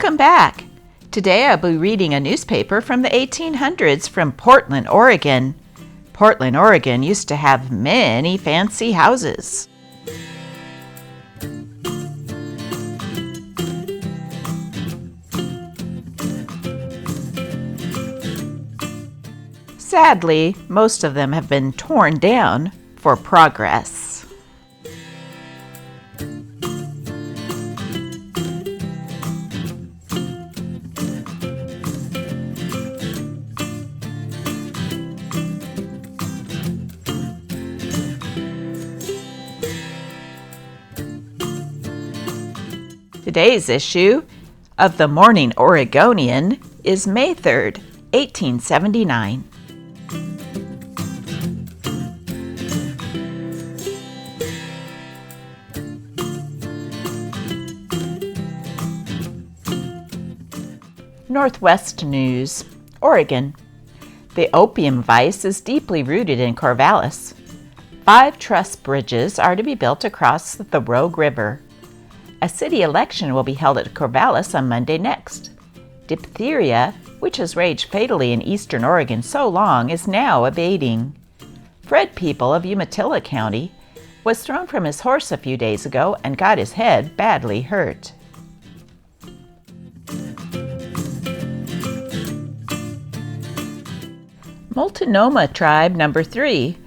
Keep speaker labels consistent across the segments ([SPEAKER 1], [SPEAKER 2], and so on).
[SPEAKER 1] Welcome back! Today I'll be reading a newspaper from the 1800s from Portland, Oregon. Portland, Oregon used to have many fancy houses. Sadly, most of them have been torn down for progress. Today's issue of the Morning Oregonian is May 3rd, 1879. Northwest News, Oregon. The opium vice is deeply rooted in Corvallis. 5 truss bridges are to be built across the Rogue River. A city election will be held at Corvallis on Monday next. Diphtheria, which has raged fatally in eastern Oregon so long, is now abating. Fred People of Umatilla County was thrown from his horse a few days ago and got his head badly hurt. Multnomah Tribe Number 3,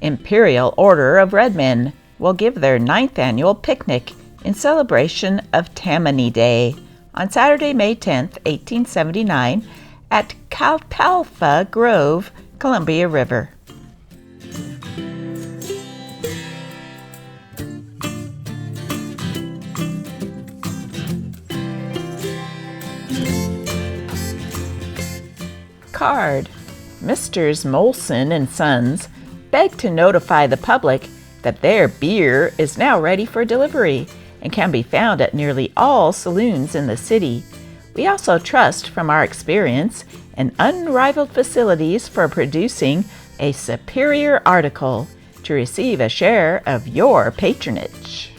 [SPEAKER 1] Imperial Order of Red Men, will give their 9th annual picnic in celebration of Tammany Day on Saturday, May 10, 1879, at Calpalfa Grove, Columbia River. Card. Misters Molson and Sons beg to notify the public that their beer is now ready for delivery and can be found at nearly all saloons in the city. We also trust from our experience in unrivaled facilities for producing a superior article to receive a share of your patronage.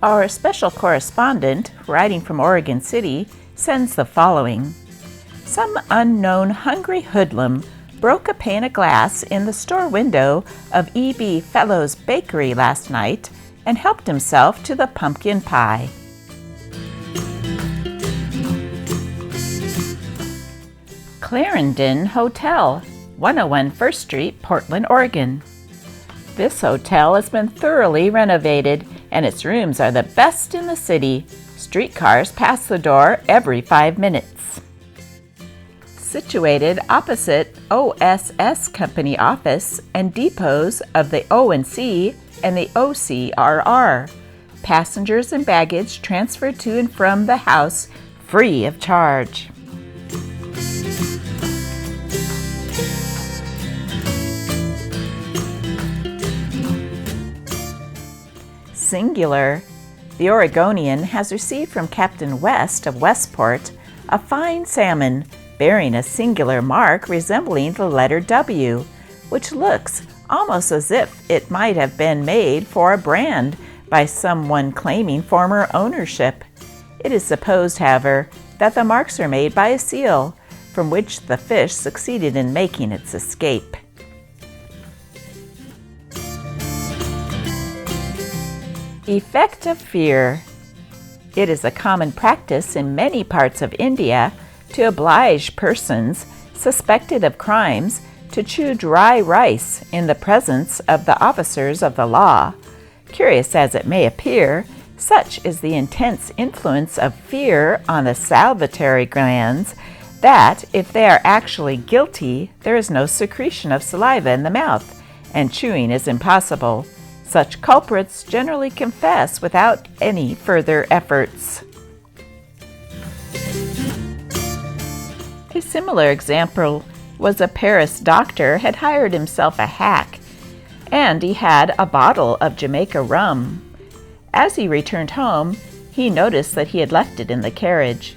[SPEAKER 1] Our special correspondent, writing from Oregon City, sends the following. Some unknown hungry hoodlum broke a pane of glass in the store window of E.B. Fellow's Bakery last night and helped himself to the pumpkin pie. Clarendon Hotel, 101 First Street, Portland, Oregon. This hotel has been thoroughly renovated and its rooms are the best in the city. Streetcars pass the door every 5 minutes. Situated opposite OSS Company office and depots of the O&C and the OCRR. Passengers and baggage transferred to and from the house free of charge. Singular. The Oregonian has received from Captain West of Westport a fine salmon bearing a singular mark resembling the letter W, which looks almost as if it might have been made for a brand by someone claiming former ownership. It is supposed, however, that the marks are made by a seal, from which the fish succeeded in making its escape. Effect of fear. It is a common practice in many parts of India to oblige persons suspected of crimes to chew dry rice in the presence of the officers of the law. Curious as it may appear, such is the intense influence of fear on the salivary glands that, if they are actually guilty, there is no secretion of saliva in the mouth, and chewing is impossible. Such culprits generally confess without any further efforts. A similar example was a Paris doctor had hired himself a hack, and he had a bottle of Jamaica rum. As he returned home, he noticed that he had left it in the carriage.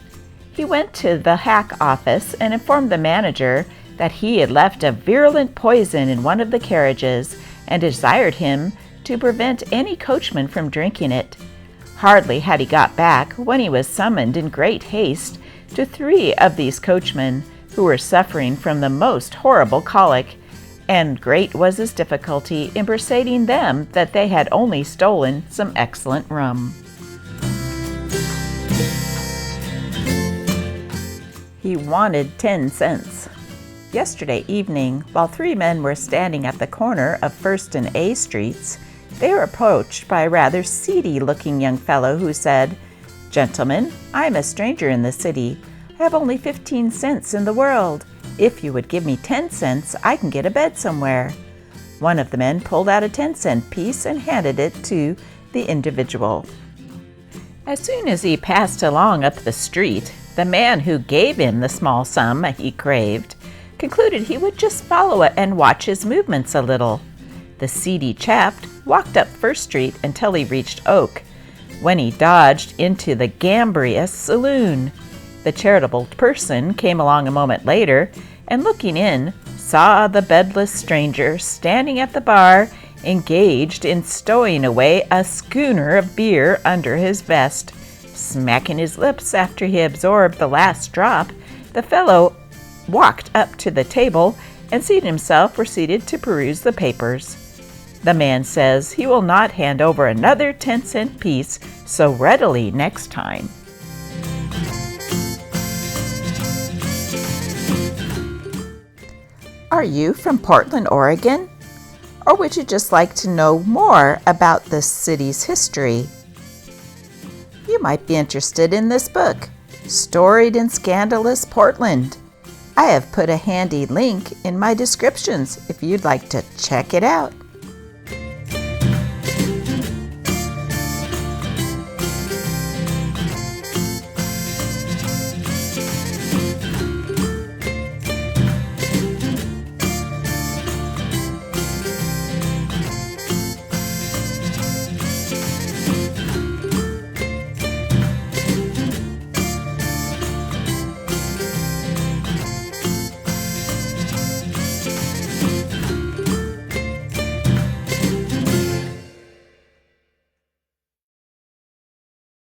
[SPEAKER 1] He went to the hack office and informed the manager that he had left a virulent poison in one of the carriages and desired him to prevent any coachman from drinking it. Hardly had he got back when he was summoned in great haste to 3 of these coachmen who were suffering from the most horrible colic, and great was his difficulty in persuading them that they had only stolen some excellent rum. He wanted 10 cents. Yesterday evening, while 3 men were standing at the corner of First and A Streets, they were approached by a rather seedy-looking young fellow who said, "Gentlemen, I am a stranger in the city. I have only 15 cents in the world. If you would give me 10 cents, I can get a bed somewhere." One of the men pulled out a 10-cent piece and handed it to the individual. As soon as he passed along up the street, the man who gave him the small sum he craved concluded he would just follow it and watch his movements a little. The seedy chap walked up First Street until he reached Oak, when he dodged into the Gambrinus saloon. The charitable person came along a moment later, and looking in, saw the bedless stranger standing at the bar, engaged in stowing away a schooner of beer under his vest. Smacking his lips after he absorbed the last drop, the fellow walked up to the table and seated himself, proceeded to peruse the papers. The man says he will not hand over another 10-cent piece so readily next time. Are you from Portland, Oregon? Or would you just like to know more about this city's history? You might be interested in this book, Storied and Scandalous Portland. I have put a handy link in my descriptions if you'd like to check it out.